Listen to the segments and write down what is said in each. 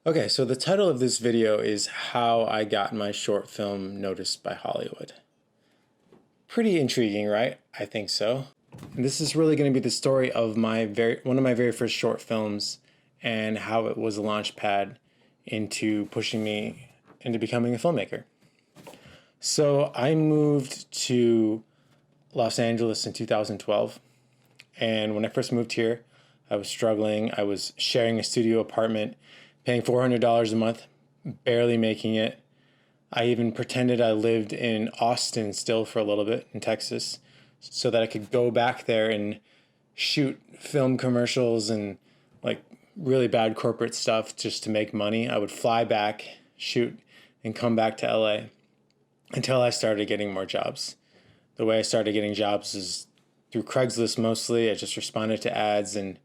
Okay, so the title of this video is How I Got My Short Film Noticed by Hollywood. Pretty intriguing, right? I think so. And this is really going to be the story of one of my very first short films and how it was a launch pad into pushing me into becoming a filmmaker. So I moved to Los Angeles in 2012, and when I first moved here, I was struggling. I was sharing a studio apartment, paying $400 a month, barely making it. I even pretended I lived in Austin still for a little bit, in Texas, so that I could go back there and shoot film commercials and like really bad corporate stuff just to make money. I would fly back, shoot, and come back to LA until I started getting more jobs. The way I started getting jobs is through Craigslist mostly. I just responded to ads and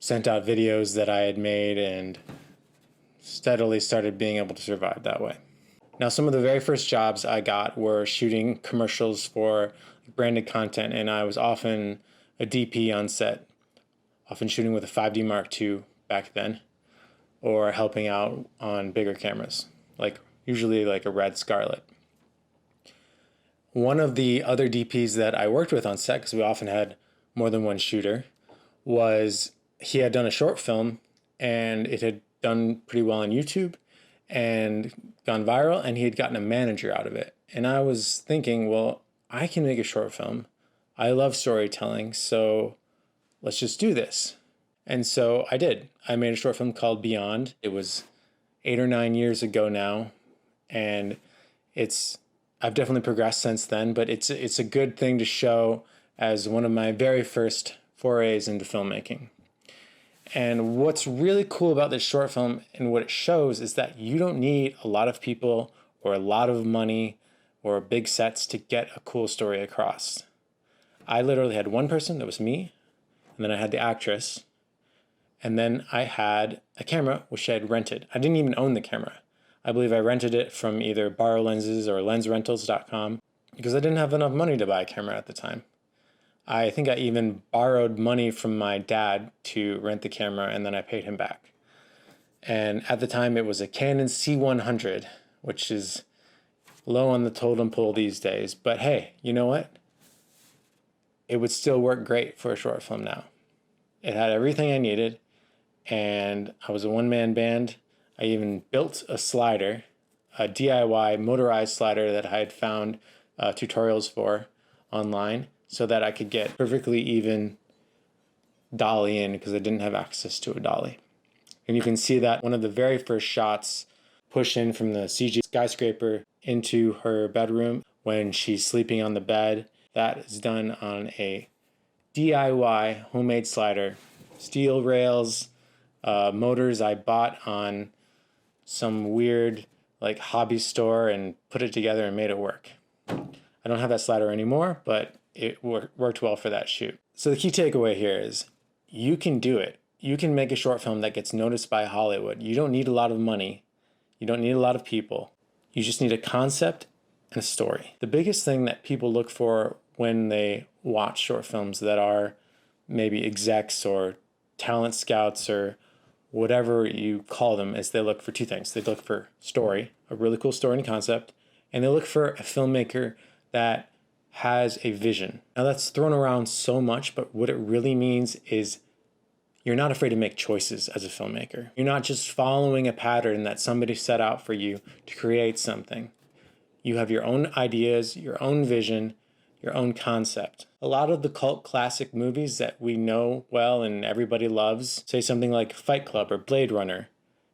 sent out videos that I had made and steadily started being able to survive that way. Now, some of the very first jobs I got were shooting commercials for branded content, and I was often a DP on set, often shooting with a 5D Mark II back then, or helping out on bigger cameras, usually like a Red Scarlet. One of the other DPs that I worked with on set, because we often had more than one shooter, he had done a short film and it had done pretty well on YouTube and gone viral, and he had gotten a manager out of it. And I was thinking, well, I can make a short film. I love storytelling, so let's just do this. And so I did. I made a short film called Beyond. It was 8 or 9 years ago now, and I've definitely progressed since then, but it's a good thing to show as one of my very first forays into filmmaking. And what's really cool about this short film and what it shows is that you don't need a lot of people or a lot of money or big sets to get a cool story across. I literally had one person, that was me, and then I had the actress, and then I had a camera, which I had rented. I didn't even own the camera. I believe I rented it from either Borrow Lenses or lensrentals.com because I didn't have enough money to buy a camera at the time. I think I even borrowed money from my dad to rent the camera, and then I paid him back. And at the time, it was a Canon C100, which is low on the totem pole these days. But hey, you know what? It would still work great for a short film now. It had everything I needed, and I was a one-man band. I even built a slider, a DIY motorized slider that I had found tutorials for online, so that I could get perfectly even dolly in because I didn't have access to a dolly. And you can see that one of the very first shots push in from the CG skyscraper into her bedroom when she's sleeping on the bed. That is done on a DIY homemade slider, steel rails, motors I bought on some weird hobby store and put it together and made it work. I don't have that slider anymore, but it worked well for that shoot. So the key takeaway here is you can do it. You can make a short film that gets noticed by Hollywood. You don't need a lot of money. You don't need a lot of people. You just need a concept and a story. The biggest thing that people look for when they watch short films that are maybe execs or talent scouts or whatever you call them is they look for two things. They look for story, a really cool story and concept, and they look for a filmmaker that has a vision. Now that's thrown around so much, but what it really means is you're not afraid to make choices as a filmmaker. You're not just following a pattern that somebody set out for you to create something. You have your own ideas, your own vision, your own concept. A lot of the cult classic movies that we know well and everybody loves, say something like Fight Club or Blade Runner,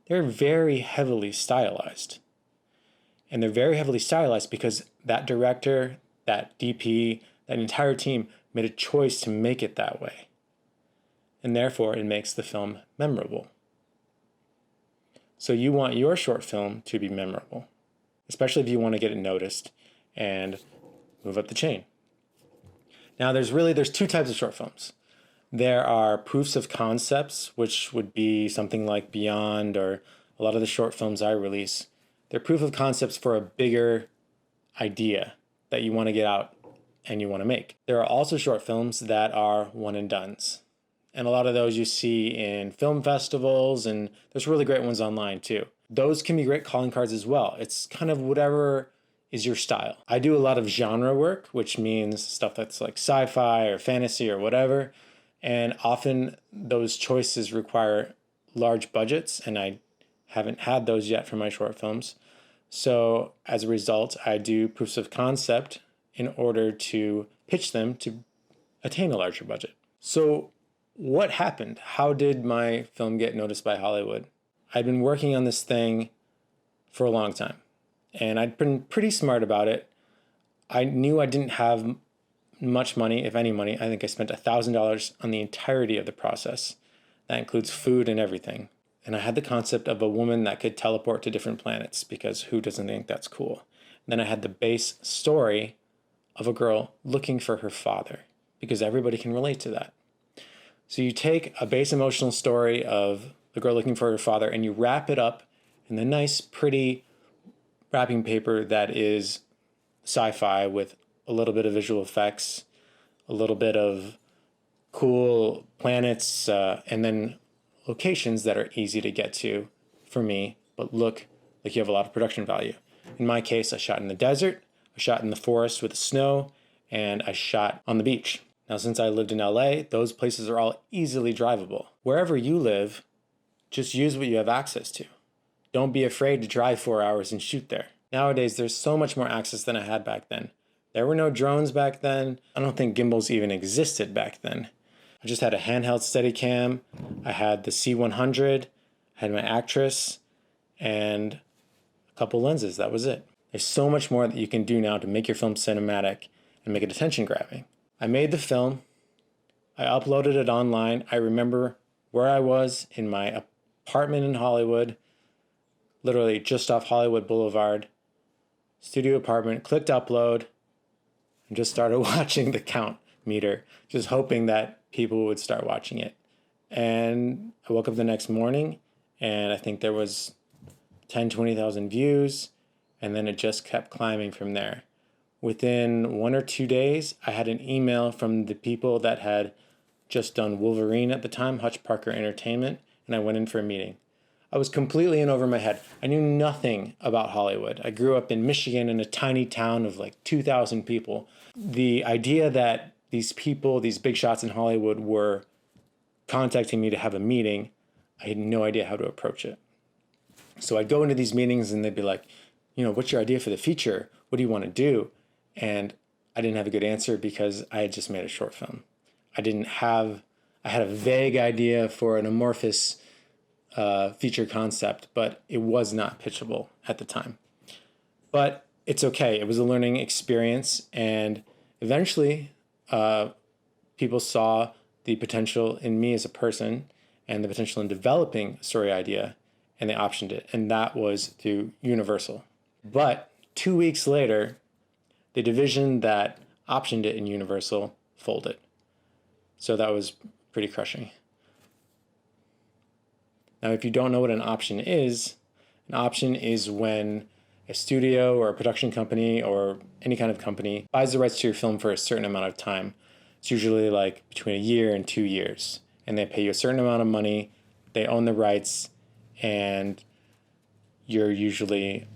they're very heavily stylized. And they're very heavily stylized because that director, that DP, that entire team made a choice to make it that way. And therefore, it makes the film memorable. So you want your short film to be memorable, especially if you want to get it noticed and move up the chain. Now, there's two types of short films. There are proofs of concepts, which would be something like Beyond or a lot of the short films I release. They're proof of concepts for a bigger idea that you want to get out and you want to make. There are also short films that are one and dones. And a lot of those you see in film festivals, and there's really great ones online too. Those can be great calling cards as well. It's kind of whatever is your style. I do a lot of genre work, which means stuff that's like sci-fi or fantasy or whatever. And often those choices require large budgets, and I haven't had those yet for my short films. So as a result, I do proofs of concept in order to pitch them to attain a larger budget. So what happened? How did my film get noticed by Hollywood? I'd been working on this thing for a long time, and I'd been pretty smart about it. I knew I didn't have much money, if any money. I think I spent $1,000 on the entirety of the process. That includes food and everything. And I had the concept of a woman that could teleport to different planets, because who doesn't think that's cool? And then I had the base story of a girl looking for her father, because everybody can relate to that. So you take a base emotional story of the girl looking for her father and you wrap it up in the nice, pretty wrapping paper that is sci-fi with a little bit of visual effects, a little bit of cool planets, and then locations that are easy to get to for me, but look like you have a lot of production value. In my case, I shot in the desert, I shot in the forest with the snow, and I shot on the beach. Now, since I lived in LA, those places are all easily drivable. Wherever you live, just use what you have access to. Don't be afraid to drive 4 hours and shoot there. Nowadays, there's so much more access than I had back then. There were no drones back then. I don't think gimbals even existed back then. I just had a handheld Steadicam. I had the C100, I had my Actress, and a couple lenses. That was it. There's so much more that you can do now to make your film cinematic and make it attention-grabbing. I made the film. I uploaded it online. I remember where I was in my apartment in Hollywood, literally just off Hollywood Boulevard, studio apartment, clicked upload, and just started watching the count meter, just hoping that people would start watching it. And I woke up the next morning, and I think there was 10, 20,000 views, and then it just kept climbing from there. Within 1 or 2 days, I had an email from the people that had just done Wolverine at the time, Hutch Parker Entertainment, and I went in for a meeting. I was completely in over my head. I knew nothing about Hollywood. I grew up in Michigan in a tiny town of like 2,000 people. The idea that these people, these big shots in Hollywood, were contacting me to have a meeting, I had no idea how to approach it. So I'd go into these meetings and they'd be like, what's your idea for the feature? What do you want to do? And I didn't have a good answer because I had just made a short film. I had a vague idea for an amorphous feature concept, but it was not pitchable at the time. But it's okay. It was a learning experience, and eventually people saw the potential in me as a person and the potential in developing a story idea, and they optioned it, and that was through Universal. But 2 weeks later, the division that optioned it in Universal folded. So that was pretty crushing. Now, if you don't know what an option is when a studio or a production company or any kind of company buys the rights to your film for a certain amount of time. It's usually like between a year and 2 years. And they pay you a certain amount of money, they own the rights, and you're usually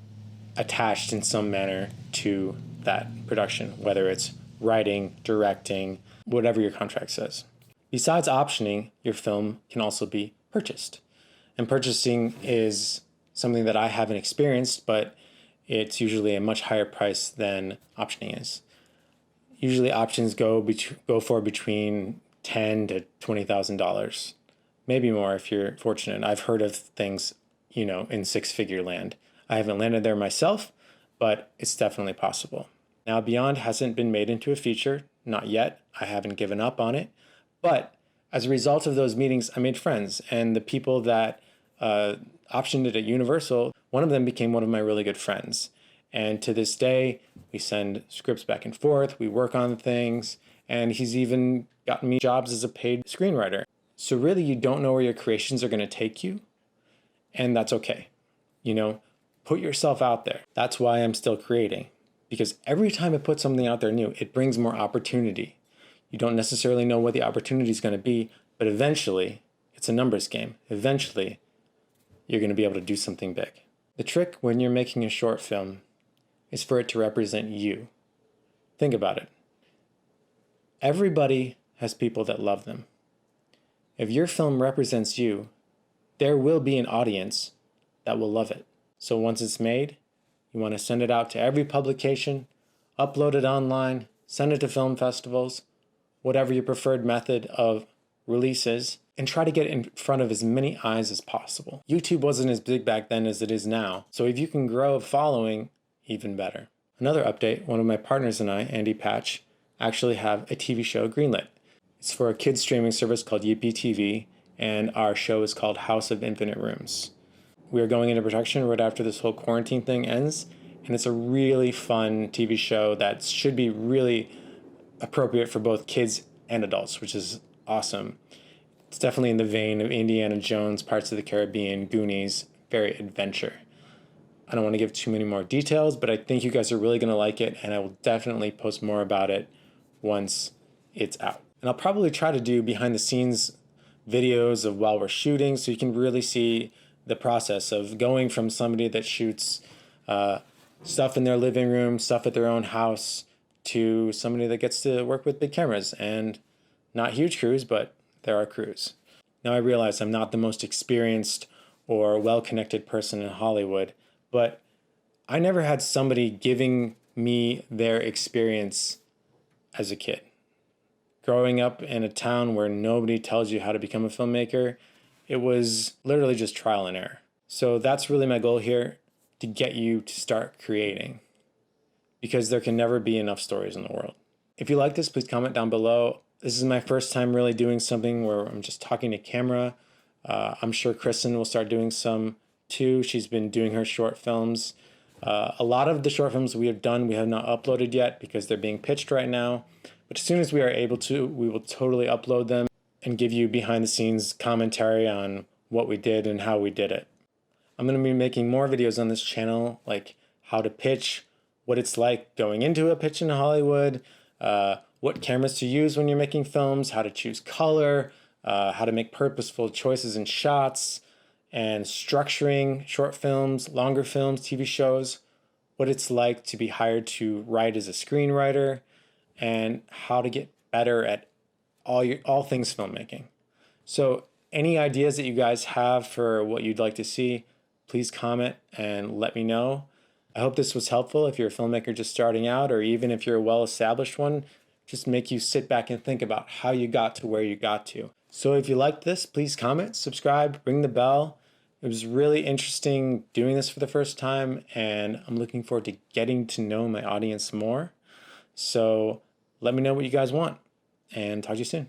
attached in some manner to that production, whether it's writing, directing, whatever your contract says. Besides optioning, your film can also be purchased. And purchasing is something that I haven't experienced, but it's usually a much higher price than optioning is. Usually options go for between $10,000 to $20,000, maybe more if you're fortunate. I've heard of things, in six-figure land. I haven't landed there myself, but it's definitely possible. Now, Beyond hasn't been made into a feature, not yet. I haven't given up on it. But as a result of those meetings, I made friends. And the people that optioned it at Universal, one of them became one of my really good friends. And to this day, we send scripts back and forth. We work on things. And he's even gotten me jobs as a paid screenwriter. So really, you don't know where your creations are going to take you. And that's okay. Put yourself out there. That's why I'm still creating. Because every time I put something out there new, it brings more opportunity. You don't necessarily know what the opportunity is going to be, But eventually, it's a numbers game. Eventually, you're going to be able to do something big. The trick when you're making a short film is for it to represent you. Think about it. Everybody has people that love them. If your film represents you, there will be an audience that will love it. So once it's made, you want to send it out to every publication, upload it online, send it to film festivals, whatever your preferred method of release is, and try to get it in front of as many eyes as possible. YouTube wasn't as big back then as it is now, so if you can grow a following, even better. Another update, one of my partners and I, Andy Patch, actually have a TV show greenlit. It's for a kids streaming service called Yippee TV, and our show is called House of Infinite Rooms. We are going into production right after this whole quarantine thing ends, and it's a really fun TV show that should be really appropriate for both kids and adults, which is awesome. It's definitely in the vein of Indiana Jones, Parts of the Caribbean, Goonies, very adventure. I don't want to give too many more details, but I think you guys are really going to like it, and I will definitely post more about it once it's out. And I'll probably try to do behind the scenes videos of while we're shooting so you can really see the process of going from somebody that shoots stuff in their living room, stuff at their own house, to somebody that gets to work with big cameras, and not huge crews, but there are crews. Now I realize I'm not the most experienced or well-connected person in Hollywood, but I never had somebody giving me their experience as a kid. Growing up in a town where nobody tells you how to become a filmmaker, it was literally just trial and error. So that's really my goal here, to get you to start creating, because there can never be enough stories in the world. If you like this, please comment down below. This is my first time really doing something where I'm just talking to camera. I'm sure Kristen will start doing some too. She's been doing her short films. A lot of the short films we have done, we have not uploaded yet because they're being pitched right now. But as soon as we are able to, we will totally upload them and give you behind the scenes commentary on what we did and how we did it. I'm going to be making more videos on this channel, like how to pitch, what it's like going into a pitch in Hollywood, what cameras to use when you're making films, how to choose color, how to make purposeful choices in shots, and structuring short films, longer films, TV shows, what it's like to be hired to write as a screenwriter, and how to get better at all things filmmaking. So any ideas that you guys have for what you'd like to see, please comment and let me know. I hope this was helpful if you're a filmmaker just starting out, or even if you're a well-established one, just make you sit back and think about how you got to where you got to. So if you liked this, please comment, subscribe, ring the bell. It was really interesting doing this for the first time, and I'm looking forward to getting to know my audience more. So let me know what you guys want, and talk to you soon.